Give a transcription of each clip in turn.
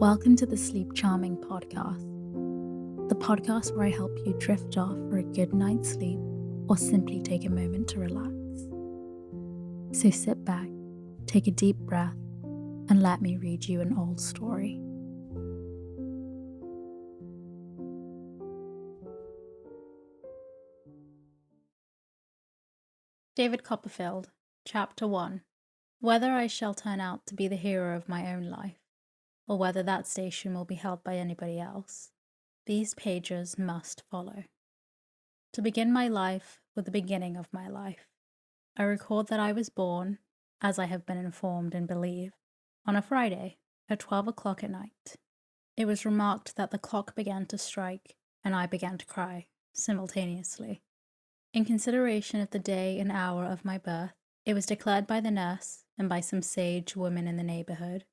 Welcome to the Sleep Charming podcast, the podcast where I help you drift off for a good night's sleep or simply take a moment to relax. So sit back, take a deep breath, and let me read you an old story. David Copperfield, Chapter 1. Whether I shall turn out to be the hero of my own life, or whether that station will be held by anybody else, these pages must follow. To begin my life with the beginning of my life, I record that I was born, as I have been informed and believe, on a Friday at 12 o'clock at night. It was remarked that the clock began to strike, and I began to cry, simultaneously. In consideration of the day and hour of my birth, it was declared by the nurse and by some sage women in the neighbourhood,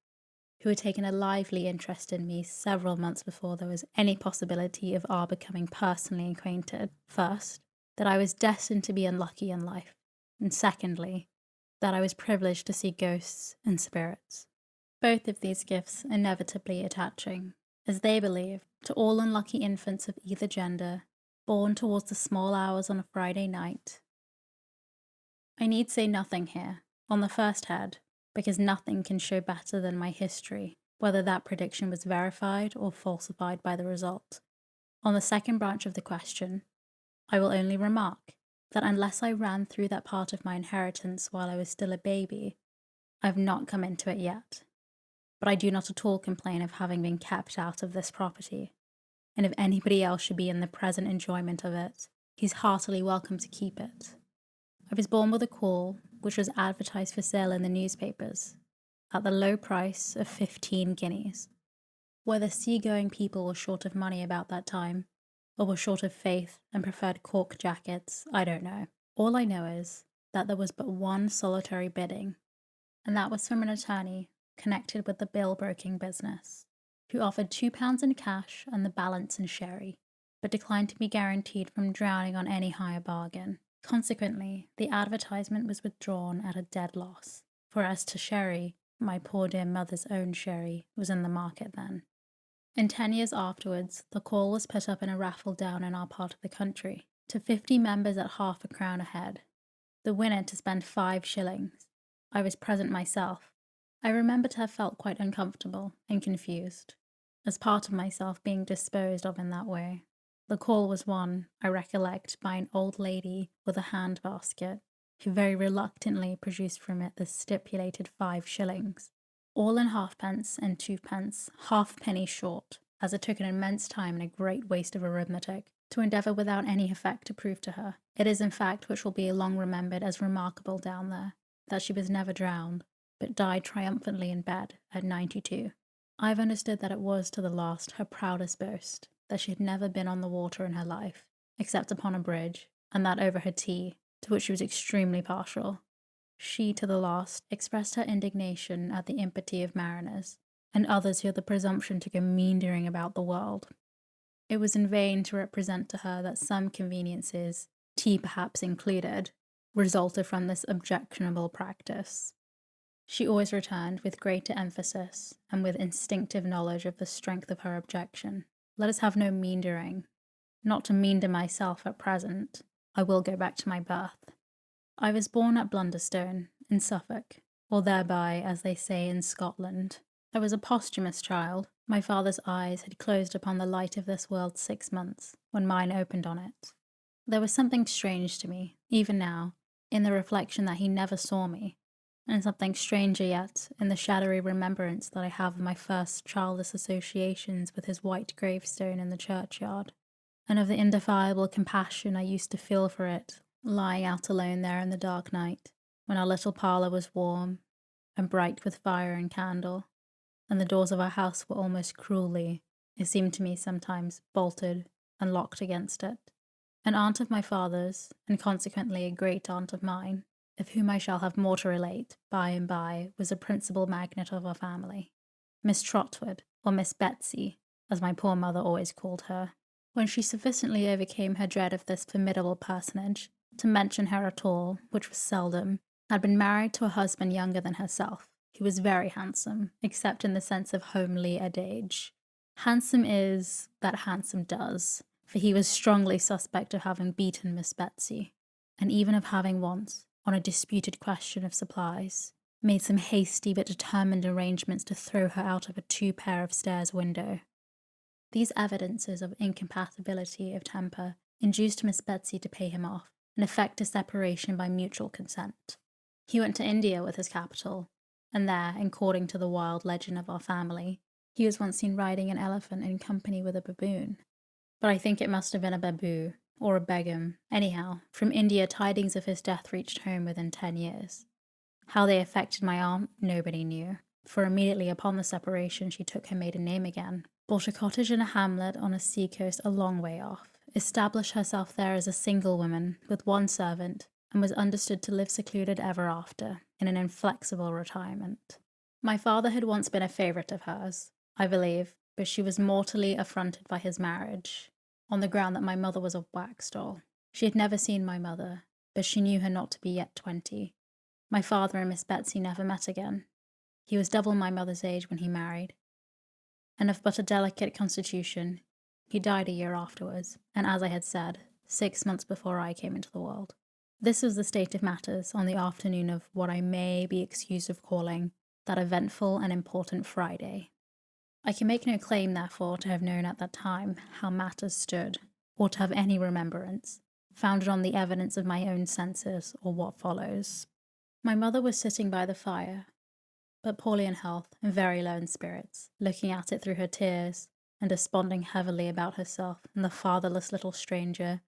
who had taken a lively interest in me several months before there was any possibility of our becoming personally acquainted, first, that I was destined to be unlucky in life, and secondly, that I was privileged to see ghosts and spirits. Both of these gifts inevitably attaching, as they believe, to all unlucky infants of either gender, born towards the small hours on a Friday night. I need say nothing here, on the first head, because nothing can show better than my history whether that prediction was verified or falsified by the result. On the second branch of the question, I will only remark that unless I ran through that part of my inheritance while I was still a baby, I have not come into it yet. But I do not at all complain of having been kept out of this property, and if anybody else should be in the present enjoyment of it, he's heartily welcome to keep it. I was born with a caul, which was advertised for sale in the newspapers, at the low price of 15 guineas. Whether sea-going people were short of money about that time, or were short of faith and preferred cork jackets, I don't know. All I know is that there was but one solitary bidding, and that was from an attorney connected with the bill-broking business, who offered £2 in cash and the balance in sherry, but declined to be guaranteed from drowning on any higher bargain. Consequently, the advertisement was withdrawn at a dead loss, for as to sherry, my poor dear mother's own sherry was in the market then. In 10 years afterwards, the call was put up in a raffle down in our part of the country, to 50 members at £0.50 a head. The winner to spend 5 shillings. I was present myself. I remember to have felt quite uncomfortable and confused, as part of myself being disposed of in that way. The call was won, I recollect, by an old lady with a hand-basket, who very reluctantly produced from it the stipulated 5 shillings, all in halfpence and 2p, halfpenny short, as it took an immense time and a great waste of arithmetic to endeavour without any effect to prove to her. It is in fact which will be long remembered as remarkable down there, that she was never drowned, but died triumphantly in bed at 92. I have understood that it was to the last her proudest boast, that she had never been on the water in her life, except upon a bridge, and that over her tea, to which she was extremely partial. She, to the last, expressed her indignation at the impiety of mariners, and others who had the presumption to go meandering about the world. It was in vain to represent to her that some conveniences, tea perhaps included, resulted from this objectionable practice. She always returned with greater emphasis, and with instinctive knowledge of the strength of her objection. Let us have no meandering. Not to meander myself at present. I will go back to my birth. I was born at Blunderstone, in Suffolk, or thereby, as they say in Scotland. I was a posthumous child. My father's eyes had closed upon the light of this world 6 months, when mine opened on it. There was something strange to me, even now, in the reflection that he never saw me, and something stranger yet in the shadowy remembrance that I have of my first childish associations with his white gravestone in the churchyard, and of the indefinable compassion I used to feel for it, lying out alone there in the dark night, when our little parlour was warm and bright with fire and candle, and the doors of our house were almost cruelly, it seemed to me sometimes, bolted and locked against it. An aunt of my father's, and consequently a great-aunt of mine, of whom I shall have more to relate by and by, was a principal magnate of our family, Miss Trotwood, or Miss Betsy, as my poor mother always called her. When she sufficiently overcame her dread of this formidable personage, to mention her at all, which was seldom, had been married to a husband younger than herself, He was very handsome, except in the sense of homely adage. Handsome is that handsome does, for he was strongly suspect of having beaten Miss Betsy, and even of having once, on a disputed question of supplies, made some hasty but determined arrangements to throw her out of a 2-pair of stairs window. These evidences of incompatibility of temper induced Miss Betsy to pay him off, and effect a separation by mutual consent. He went to India with his capital, and there, according to the wild legend of our family, he was once seen riding an elephant in company with a baboon. But I think it must have been a baboo, or a begum. Anyhow, from India tidings of his death reached home within 10 years. How they affected my aunt, nobody knew, for immediately upon the separation she took her maiden name again, bought a cottage in a hamlet on a sea-coast a long way off, established herself there as a single woman, with one servant, and was understood to live secluded ever after, in an inflexible retirement. My father had once been a favourite of hers, I believe, but she was mortally affronted by his marriage, on the ground that my mother was a wax doll. She had never seen my mother, but she knew her not to be yet 20. My father and Miss Betsy never met again. He was double my mother's age when he married, and of but a delicate constitution. He died a year afterwards, and as I had said, 6 months before I came into the world. This was the state of matters on the afternoon of what I may be excused of calling that eventful and important Friday. I can make no claim, therefore, to have known at that time how matters stood, or to have any remembrance, founded on the evidence of my own senses or what follows. My mother was sitting by the fire, but poorly in health and very low in spirits, looking at it through her tears, and desponding heavily about herself and the fatherless little stranger,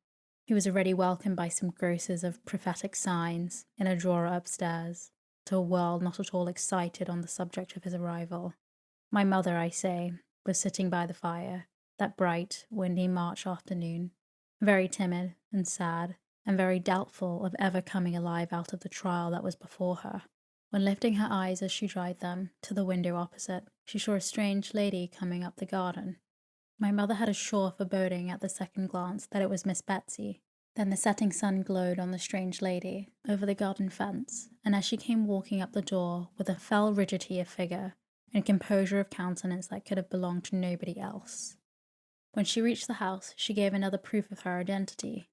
who was already welcomed by some grocers of prophetic signs in a drawer upstairs, to a world not at all excited on the subject of his arrival. My mother, I say, was sitting by the fire, that bright, windy March afternoon, very timid and sad, and very doubtful of ever coming alive out of the trial that was before her, when lifting her eyes as she dried them to the window opposite, she saw a strange lady coming up the garden. My mother had a sure foreboding at the second glance that it was Miss Betsy. Then the setting sun glowed on the strange lady over the garden fence, and as she came walking up the door with a fell rigidity of figure and composure of countenance that could have belonged to nobody else. When she reached the house, she gave another proof of her identity.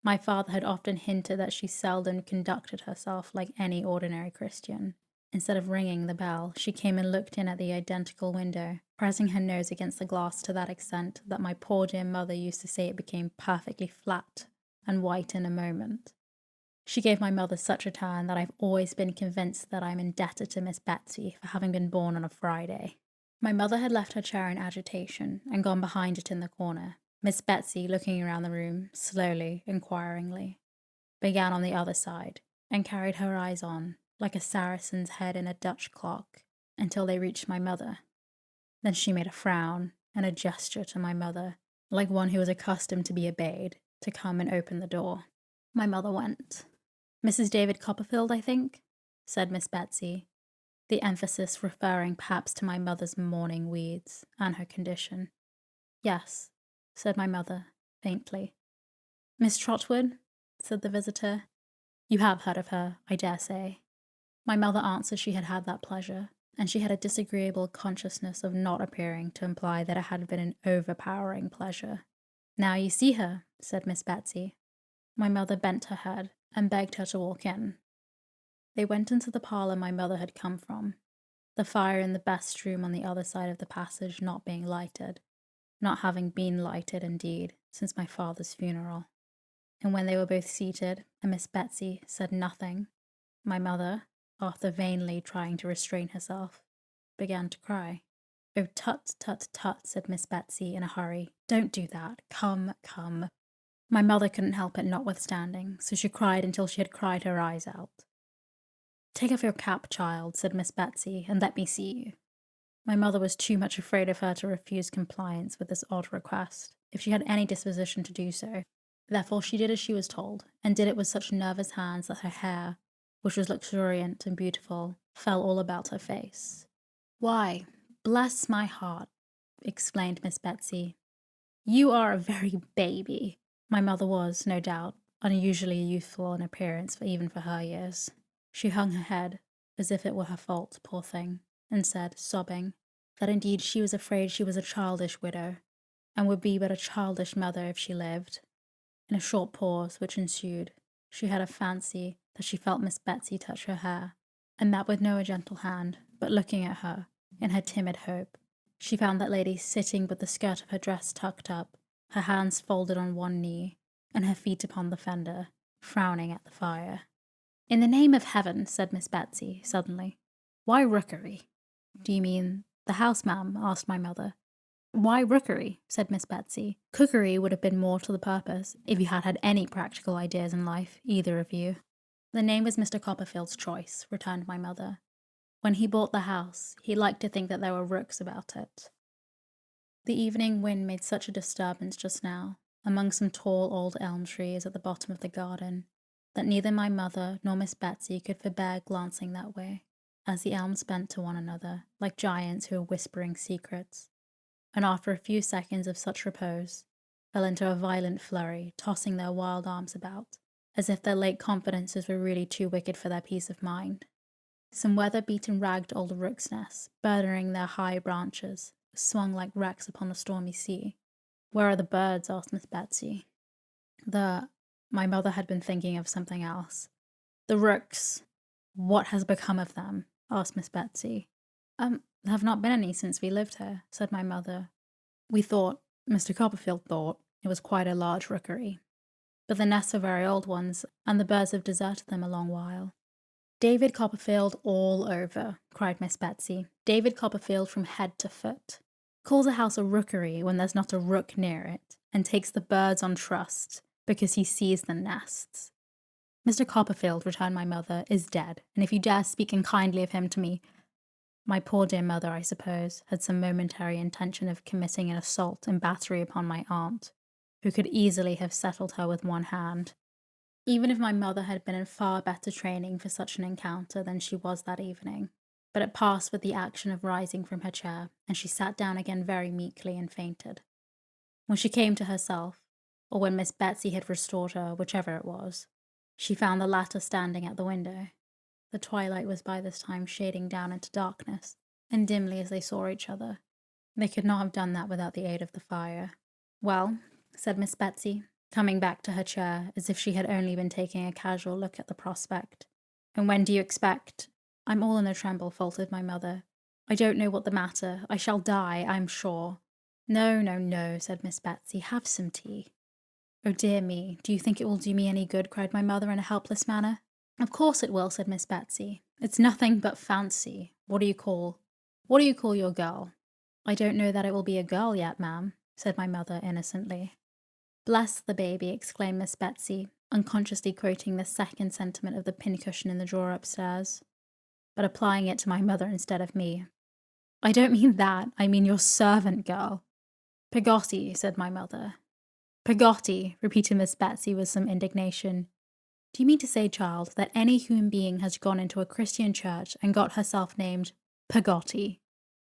My father had often hinted that she seldom conducted herself like any ordinary Christian. Instead of ringing the bell, she came and looked in at the identical window, pressing her nose against the glass to that extent that my poor dear mother used to say it became perfectly flat and white in a moment. She gave my mother such a turn that I've always been convinced that I'm indebted to Miss Betsy for having been born on a Friday. My mother had left her chair in agitation and gone behind it in the corner. Miss Betsy, looking around the room, slowly, inquiringly, began on the other side, and carried her eyes on, like a Saracen's head in a Dutch clock, until they reached my mother. Then she made a frown and a gesture to my mother, like one who was accustomed to be obeyed, to come and open the door. My mother went. "Mrs. David Copperfield, I think?" said Miss Betsy, the emphasis referring perhaps to my mother's morning weeds and her condition. "Yes," said my mother, faintly. "Miss Trotwood?" said the visitor. "You have heard of her, I dare say." My mother answered she had had that pleasure, and she had a disagreeable consciousness of not appearing to imply that it had been an overpowering pleasure. "Now you see her," said Miss Betsy. My mother bent her head and begged her to walk in. They went into the parlour my mother had come from, the fire in the best room on the other side of the passage not being lighted, not having been lighted, indeed, since my father's funeral. And when they were both seated, and Miss Betsy said nothing, my mother, after vainly trying to restrain herself, began to cry. "Oh, tut, tut, tut," said Miss Betsy in a hurry. "Don't do that. Come, come." My mother couldn't help it notwithstanding, so she cried until she had cried her eyes out. "Take off your cap, child," said Miss Betsy, "and let me see you." My mother was too much afraid of her to refuse compliance with this odd request, if she had any disposition to do so. Therefore she did as she was told, and did it with such nervous hands that her hair, which was luxuriant and beautiful, fell all about her face. "Why, bless my heart," exclaimed Miss Betsy, "you are a very baby." My mother was, no doubt, unusually youthful in appearance even for her years. She hung her head, as if it were her fault, poor thing, and said, sobbing, that indeed she was afraid she was a childish widow, and would be but a childish mother if she lived. In a short pause which ensued, she had a fancy that she felt Miss Betsy touch her hair, and that with no gentle hand, but looking at her, in her timid hope, she found that lady sitting with the skirt of her dress tucked up, her hands folded on one knee, and her feet upon the fender, frowning at the fire. "In the name of heaven," said Miss Betsy, suddenly, "why rookery?" "Do you mean the house, ma'am?" asked my mother. "Why rookery?" said Miss Betsy. "Cookery would have been more to the purpose, if you had had any practical ideas in life, either of you." "The name was Mr. Copperfield's choice," returned my mother. "When he bought the house, he liked to think that there were rooks about it." The evening wind made such a disturbance just now, among some tall old elm trees at the bottom of the garden, that neither my mother nor Miss Betsy could forbear glancing that way, as the elms bent to one another, like giants who were whispering secrets, and after a few seconds of such repose, fell into a violent flurry, tossing their wild arms about, as if their late confidences were really too wicked for their peace of mind. Some weather-beaten ragged old rooks' nests, burdening their high branches, swung like wrecks upon the stormy sea. "Where are the birds?" asked Miss Betsy. My mother had been thinking of something else. "The rooks. What has become of them?" asked Miss Betsy. There have not been any since we lived here," said my mother. Mr. Copperfield thought, it was quite a large rookery. But the nests are very old ones, and the birds have deserted them a long while." "David Copperfield all over," cried Miss Betsy. "David Copperfield from head to foot. Calls a house a rookery when there's not a rook near it, and takes the birds on trust, because he sees the nests." "Mr. Copperfield," returned my mother, "is dead, and if you dare speak unkindly of him to me—" My poor dear mother, I suppose, had some momentary intention of committing an assault and battery upon my aunt, who could easily have settled her with one hand, even if my mother had been in far better training for such an encounter than she was that evening. But it passed with the action of rising from her chair, and she sat down again very meekly and fainted. When she came to herself, or when Miss Betsy had restored her, whichever it was, she found the latter standing at the window. The twilight was by this time shading down into darkness, and dimly as they saw each other. They could not have done that without the aid of the fire. "Well," said Miss Betsy, coming back to her chair as if she had only been taking a casual look at the prospect. "And when do you expect—" "I'm all in a tremble," faltered my mother. "I don't know what the matter. I shall die, I'm sure." "No, no, no," said Miss Betsy. "Have some tea." "Oh dear me, do you think it will do me any good?" cried my mother in a helpless manner. "Of course it will," said Miss Betsy. "It's nothing but fancy. What do you call your girl?" "I don't know that it will be a girl yet, ma'am," said my mother innocently. "Bless the baby," exclaimed Miss Betsy, unconsciously quoting the second sentiment of the pincushion in the drawer upstairs, but applying it to my mother instead of me. "I don't mean that, I mean your servant girl." "Peggotty," said my mother. "Peggotty," repeated Miss Betsy with some indignation. "Do you mean to say, child, that any human being has gone into a Christian church and got herself named Peggotty?"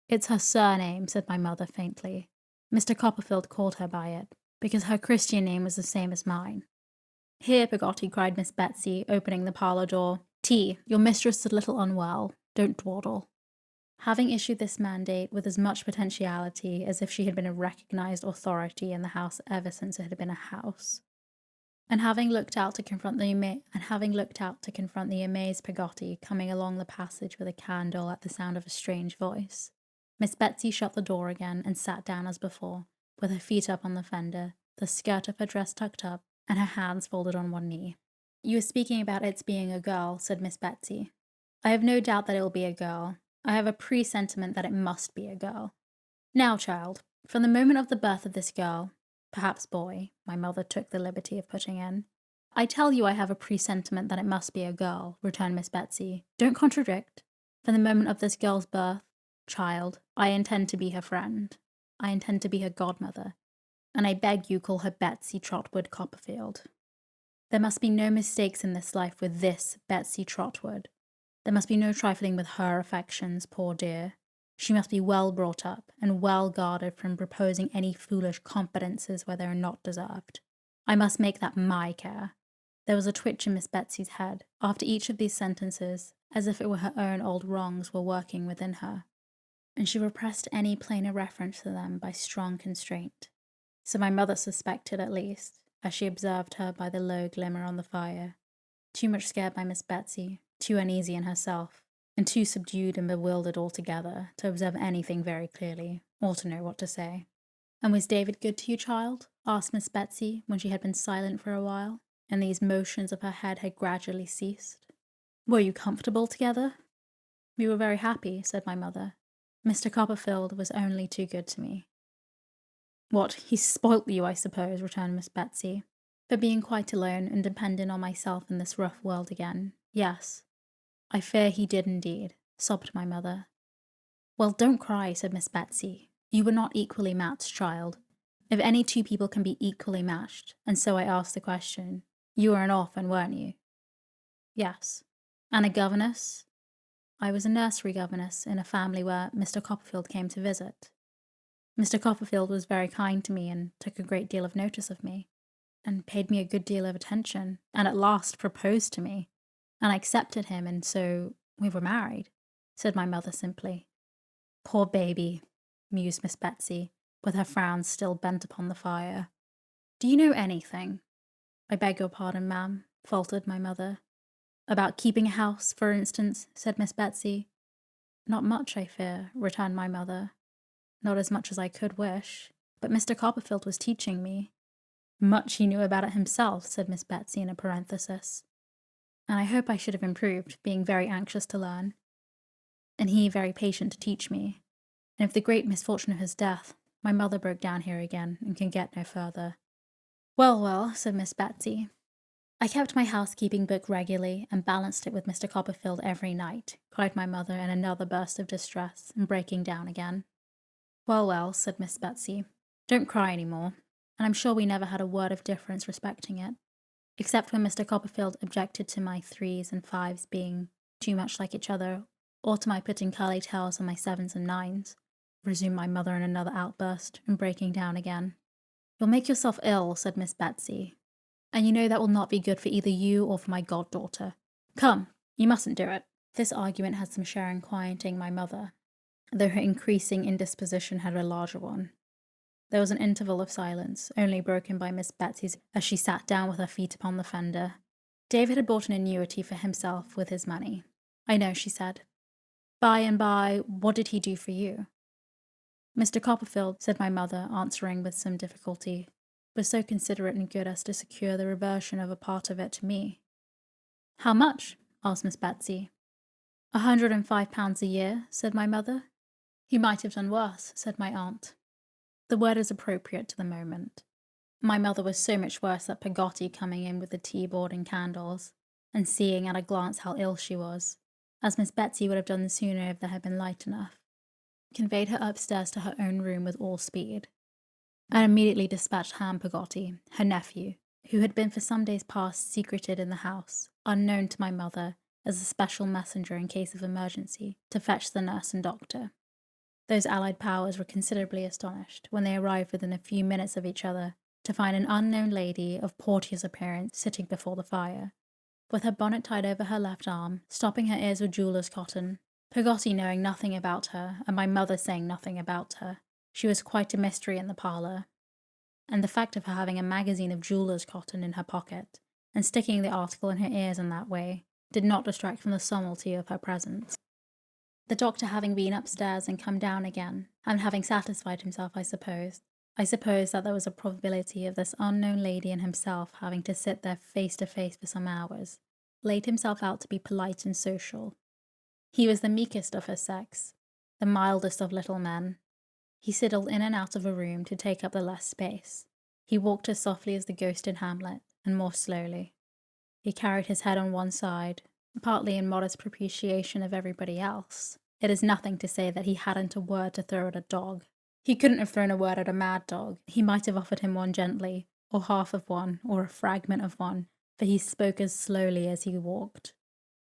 "It's her surname," said my mother faintly. "Mr. Copperfield called her by it, because her Christian name was the same as mine." "Here, Peggotty," cried Miss Betsy, opening the parlour door. "Tea. Your mistress is a little unwell. Don't dawdle." Having issued this mandate with as much potentiality as if she had been a recognised authority in the house ever since it had been a house, and having looked out to confront the amazed Peggotty coming along the passage with a candle at the sound of a strange voice, Miss Betsy shut the door again and sat down as before, with her feet up on the fender, the skirt of her dress tucked up, and her hands folded on one knee. "You were speaking about its being a girl," said Miss Betsy. "I have no doubt that it will be a girl. I have a presentiment that it must be a girl. Now, child, from the moment of the birth of this girl, perhaps boy," my mother took the liberty of putting in. "I tell you I have a presentiment that it must be a girl," returned Miss Betsy. "Don't contradict. From the moment of this girl's birth, child, I intend to be her friend. I intend to be her godmother, and I beg you call her Betsy Trotwood Copperfield. There must be no mistakes in this life with this Betsy Trotwood. There must be no trifling with her affections, poor dear. She must be well brought up, and well guarded from proposing any foolish confidences where they are not deserved. I must make that my care." There was a twitch in Miss Betsy's head, after each of these sentences, as if it were her own old wrongs were working within her, and she repressed any plainer reference to them by strong constraint. So my mother suspected at least, as she observed her by the low glimmer on the fire, too much scared by Miss Betsy, too uneasy in herself, and too subdued and bewildered altogether to observe anything very clearly, or to know what to say. "And was David good to you, child?" asked Miss Betsy, when she had been silent for a while, and these motions of her head had gradually ceased. "Were you comfortable together?" "We were very happy," said my mother. "Mr. Copperfield was only too good to me." "What, he spoilt you, I suppose," returned Miss Betsy. "For being quite alone and dependent on myself in this rough world again, yes. I fear he did indeed," sobbed my mother. "Well, don't cry," said Miss Betsy. "You were not equally matched, child. If any two people can be equally matched, and so I ask the question, you were an orphan, weren't you?" "Yes." "And a governess?" "I was a nursery governess in a family where Mr. Copperfield came to visit. Mr. Copperfield was very kind to me and took a great deal of notice of me, and paid me a good deal of attention, and at last proposed to me, and I accepted him, and so we were married," said my mother simply. "Poor baby," mused Miss Betsy, with her frown still bent upon the fire. "Do you know anything?" "I beg your pardon, ma'am," faltered my mother. "About keeping a house, for instance," said Miss Betsy. "Not much, I fear," returned my mother. "Not as much as I could wish. But Mr. Copperfield was teaching me." "Much he knew about it himself," said Miss Betsy in a parenthesis. "And I hope I should have improved, being very anxious to learn. And he very patient to teach me. And if the great misfortune of his death, my mother broke down here again, and can get no further. "Well, well," said Miss Betsy. "I kept my housekeeping book regularly, and balanced it with Mr. Copperfield every night," cried my mother in another burst of distress, and breaking down again. "Well, well," said Miss Betsy, "don't cry any more, and I'm sure we never had a word of difference respecting it, except when Mr. Copperfield objected to my 3s and 5s being too much like each other, or to my putting curly tails on my 7s and 9s, resumed my mother in another outburst, and breaking down again. "You'll make yourself ill," said Miss Betsy, "and you know that will not be good for either you or for my goddaughter. Come, you mustn't do it." This argument had some share in quieting my mother, though her increasing indisposition had a larger one. There was an interval of silence, only broken by Miss Betsy's as she sat down with her feet upon the fender. David had bought an annuity for himself with his money. "I know," she said. "By and by, what did he do for you?" "Mr. Copperfield," said my mother, answering with some difficulty, "was so considerate and good as to secure the reversion of a part of it to me." "How much?" asked Miss Betsy. £105 a year," said my mother. "He might have done worse," said my aunt. The word is appropriate to the moment. My mother was so much worse that Peggotty, coming in with the tea-board and candles, and seeing at a glance how ill she was, as Miss Betsy would have done sooner if there had been light enough, conveyed her upstairs to her own room with all speed, and immediately dispatched Ham Peggotty, her nephew, who had been for some days past secreted in the house, unknown to my mother, as a special messenger in case of emergency, to fetch the nurse and doctor. Those allied powers were considerably astonished, when they arrived within a few minutes of each other, to find an unknown lady of portie's appearance sitting before the fire, with her bonnet tied over her left arm, stopping her ears with jeweller's cotton. Peggotty knowing nothing about her, and my mother saying nothing about her, she was quite a mystery in the parlour, and the fact of her having a magazine of jeweller's cotton in her pocket, and sticking the article in her ears in that way, did not distract from the subtlety of her presence. The doctor having been upstairs and come down again, and having satisfied himself, I suppose that there was a probability of this unknown lady and himself having to sit there face to face for some hours, laid himself out to be polite and social. He was the meekest of his sex, the mildest of little men. He sidled in and out of a room to take up the less space. He walked as softly as the ghost in Hamlet, and more slowly. He carried his head on one side, partly in modest propitiation of everybody else. It is nothing to say that he hadn't a word to throw at a dog. He couldn't have thrown a word at a mad dog. He might have offered him one gently, or half of one, or a fragment of one, for he spoke as slowly as he walked.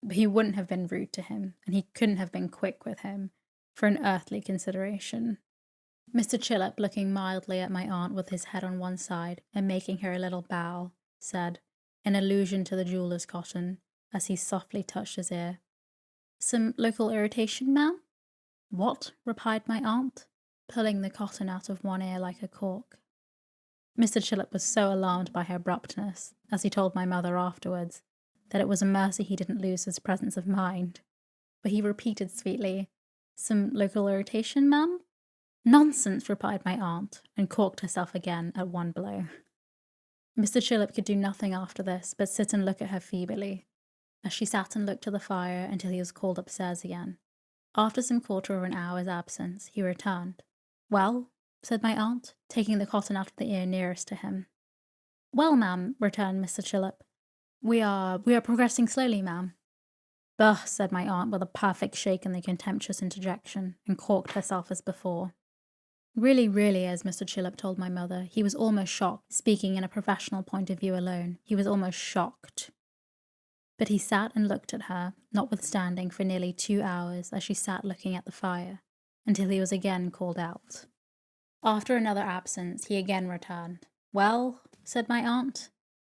But he wouldn't have been rude to him, and he couldn't have been quick with him, for an earthly consideration. Mr. Chillip, looking mildly at my aunt with his head on one side, and making her a little bow, said, in allusion to the jeweller's cotton, as he softly touched his ear, Some local irritation, ma'am? What? Replied my aunt, pulling the cotton out of one ear like a cork. Mr. Chillip was so alarmed by her abruptness, as he told my mother afterwards, that it was a mercy he didn't lose his presence of mind. But he repeated sweetly, "Some local irritation, ma'am?" "Nonsense," replied my aunt, and corked herself again at one blow. Mr. Chillip could do nothing after this but sit and look at her feebly, as she sat and looked at the fire until he was called upstairs again. After some quarter of an hour's absence, he returned. "Well?" said my aunt, taking the cotton out of the ear nearest to him. "Well, ma'am," returned Mr. Chillip, we are progressing slowly, ma'am." "Bah!" said my aunt with a perfect shake in the contemptuous interjection, and corked herself as before. Really, as Mr. Chillip told my mother, he was almost shocked, speaking in a professional point of view alone. He was almost shocked. But he sat and looked at her, notwithstanding, for nearly 2 hours, as she sat looking at the fire, until he was again called out. After another absence, he again returned. "Well?" said my aunt,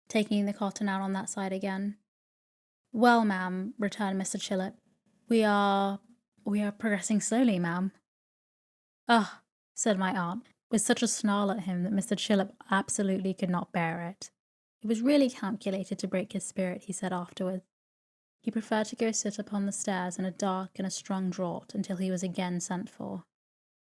taking the cotton out on that side again. "Well, ma'am," returned Mr. Chillip, we are progressing slowly, ma'am." "Ugh!" said my aunt, with such a snarl at him that Mr. Chillip absolutely could not bear it. It was really calculated to break his spirit, he said afterwards. He preferred to go sit upon the stairs in a dark and a strong draught until he was again sent for.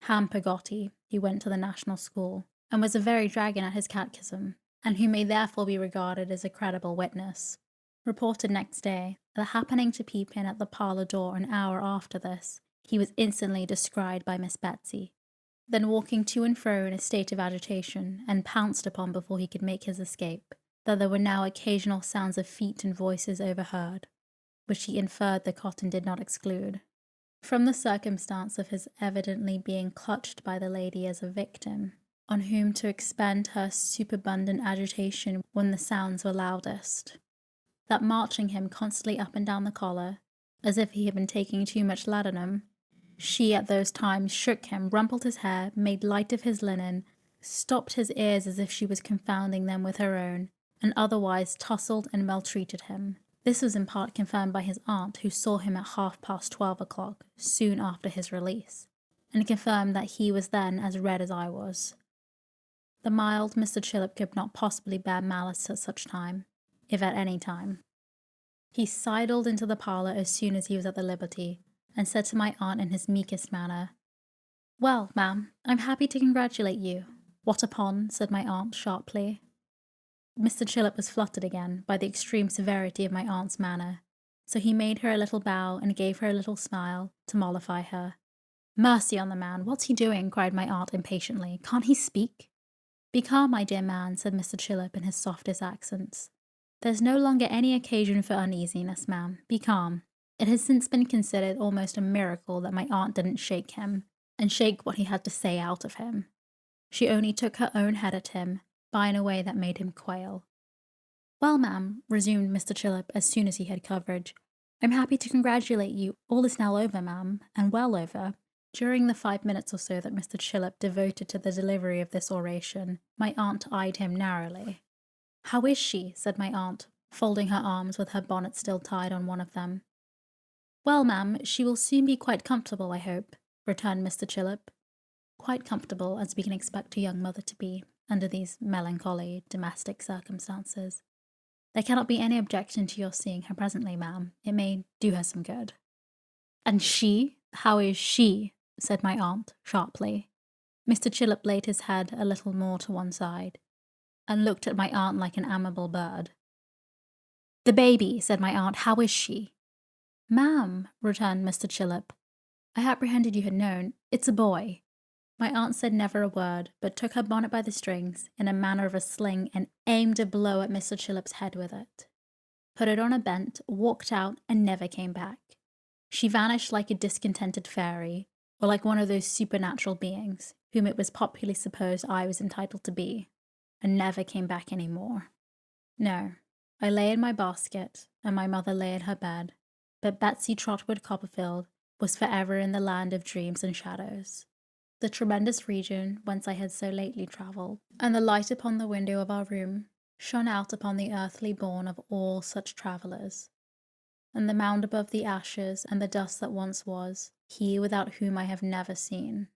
Ham Peggotty, who went to the national school, and was a very dragon at his catechism, and who may therefore be regarded as a credible witness, reported next day that happening to peep in at the parlour door an hour after this, he was instantly descried by Miss Betsy, then walking to and fro in a state of agitation, and pounced upon before he could make his escape, that there were now occasional sounds of feet and voices overheard, which he inferred the cotton did not exclude. From the circumstance of his evidently being clutched by the lady as a victim, on whom to expend her superabundant agitation when the sounds were loudest, that marching him constantly up and down the collar, as if he had been taking too much laudanum, she at those times shook him, rumpled his hair, made light of his linen, stopped his ears as if she was confounding them with her own, and otherwise tousled and maltreated him. This was in part confirmed by his aunt, who saw him at 12:30 o'clock, soon after his release, and confirmed that he was then as red as I was. The mild Mr. Chillip could not possibly bear malice at such time, if at any time. He sidled into the parlour as soon as he was at the liberty, and said to my aunt in his meekest manner, "Well, ma'am, I'm happy to congratulate you." "What upon?" said my aunt sharply. Mr. Chillip was fluttered again by the extreme severity of my aunt's manner, so he made her a little bow and gave her a little smile to mollify her. "Mercy on the man, what's he doing?" cried my aunt impatiently. "Can't he speak?" "Be calm, my dear man," said Mr. Chillip in his softest accents. "There's no longer any occasion for uneasiness, ma'am. Be calm. It has since been considered almost a miracle that my aunt didn't shake him, and shake what he had to say out of him. She only took her own head at him, by in a way that made him quail. "Well, ma'am," resumed Mr. Chillip as soon as he had courage, "I'm happy to congratulate you. All is now over, ma'am, and well over." During the 5 minutes or so that Mr. Chillip devoted to the delivery of this oration, my aunt eyed him narrowly. "How is she?" said my aunt, folding her arms with her bonnet still tied on one of them. "Well, ma'am, she will soon be quite comfortable, I hope," returned Mr. Chillip. "Quite comfortable, as we can expect a young mother to be, under these melancholy domestic circumstances. There cannot be any objection to your seeing her presently, ma'am. It may do her some good." "And she? How is she?" said my aunt, sharply. Mr. Chillip laid his head a little more to one side, and looked at my aunt like an amiable bird. "The baby," said my aunt, "how is she?" "Ma'am," returned Mr. Chillip, "I apprehended you had known. It's a boy." My aunt said never a word, but took her bonnet by the strings, in a manner of a sling, and aimed a blow at Mr. Chillip's head with it. Put it on a bent, walked out, and never came back. She vanished like a discontented fairy, or like one of those supernatural beings, whom it was popularly supposed I was entitled to be, and never came back any more. No, I lay in my basket, and my mother lay in her bed, but Betsy Trotwood Copperfield was forever in the land of dreams and shadows, the tremendous region whence I had so lately travelled, and the light upon the window of our room shone out upon the earthly bourne of all such travellers. and the mound above the ashes, and the dust that once was, he without whom I have never seen.